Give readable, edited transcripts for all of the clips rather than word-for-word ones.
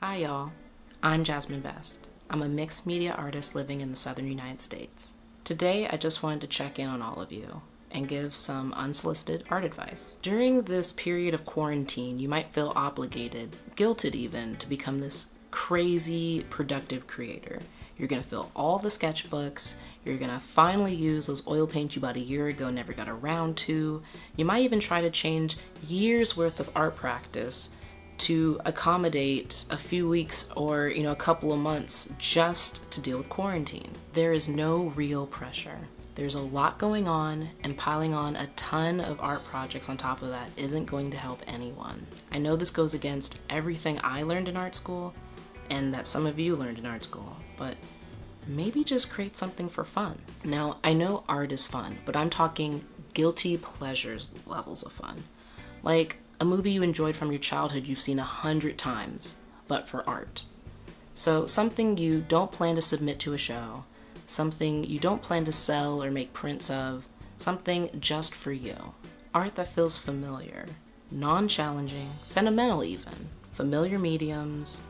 Hi y'all, I'm Jasmine Best. I'm a mixed media artist living in the southern United States. Today I just wanted to check in on all of you and give some unsolicited art advice. During this period of quarantine, you might feel obligated, guilted even, to become this crazy productive creator. You're gonna fill all the sketchbooks, you're gonna finally use those oil paints you bought a year ago and never got around to. You might even try to change years worth of art practice to accommodate a few weeks or a couple of months just to deal with quarantine. There is no real pressure. There's a lot going on, and piling on a ton of art projects on top of that isn't going to help anyone. I know this goes against everything I learned in art school and that some of you learned in art school, but maybe just create something for fun. Now, I know art is fun, but I'm talking guilty pleasures levels of fun. Like a movie you enjoyed from your childhood you've seen 100 times, but for art. So something you don't plan to submit to a show, something you don't plan to sell or make prints of, something just for you. Art that feels familiar, non-challenging, sentimental even, familiar mediums,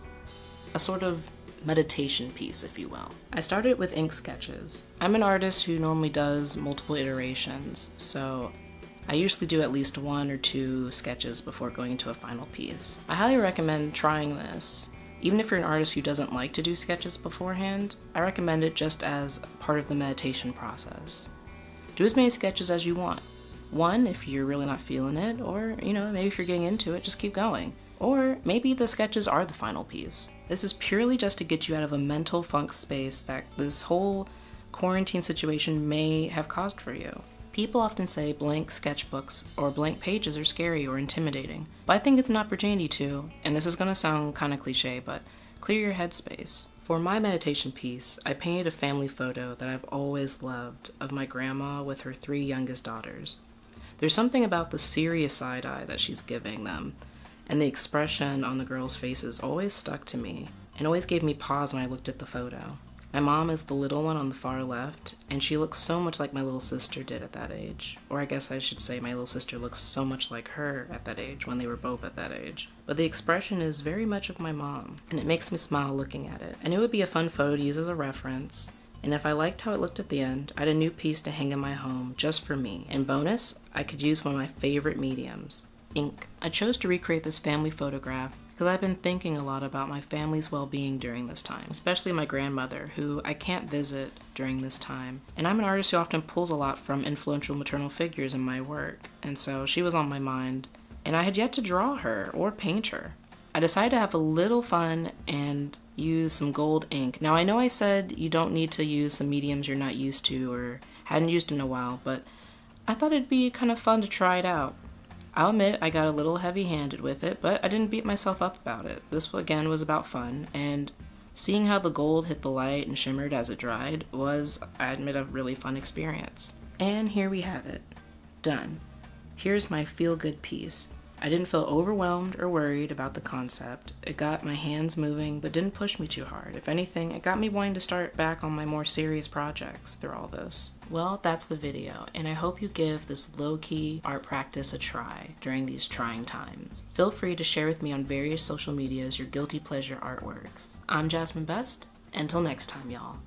a sort of meditation piece, if you will. I started with ink sketches. I'm an artist who normally does multiple iterations, so I usually do at least 1 or 2 sketches before going into a final piece. I highly recommend trying this. Even if you're an artist who doesn't like to do sketches beforehand, I recommend it just as part of the meditation process. Do as many sketches as you want. 1 if you're really not feeling it, or maybe if you're getting into it, just keep going. Or maybe the sketches are the final piece. This is purely just to get you out of a mental funk space that this whole quarantine situation may have caused for you. People often say blank sketchbooks or blank pages are scary or intimidating, but I think it's an opportunity to, and this is going to sound kind of cliche, but clear your headspace. For my meditation piece, I painted a family photo that I've always loved of my grandma with her 3 youngest daughters. There's something about the serious side eye that she's giving them, and the expression on the girls' faces always stuck to me and always gave me pause when I looked at the photo. My mom is the little one on the far left, and she looks so much like my little sister did at that age. Or I guess I should say my little sister looks so much like her at that age when they were both at that age. But the expression is very much of my mom, and it makes me smile looking at it. I knew it would be a fun photo to use as a reference, and if I liked how it looked at the end, I had a new piece to hang in my home just for me. And bonus, I could use one of my favorite mediums, ink. I chose to recreate this family photograph because I've been thinking a lot about my family's well-being during this time, especially my grandmother, who I can't visit during this time. And I'm an artist who often pulls a lot from influential maternal figures in my work, and so she was on my mind, and I had yet to draw her or paint her. I decided to have a little fun and use some gold ink. Now, I know I said you don't need to use some mediums you're not used to or hadn't used in a while, but I thought it'd be kind of fun to try it out. I'll admit I got a little heavy-handed with it, but I didn't beat myself up about it. This, again, was about fun, and seeing how the gold hit the light and shimmered as it dried was, I admit, a really fun experience. And here we have it. Done. Here's my feel-good piece. I didn't feel overwhelmed or worried about the concept. It got my hands moving, but didn't push me too hard. If anything, it got me wanting to start back on my more serious projects through all this. Well, that's the video, and I hope you give this low-key art practice a try during these trying times. Feel free to share with me on various social medias your guilty pleasure artworks. I'm Jasmine Best. Until next time, y'all.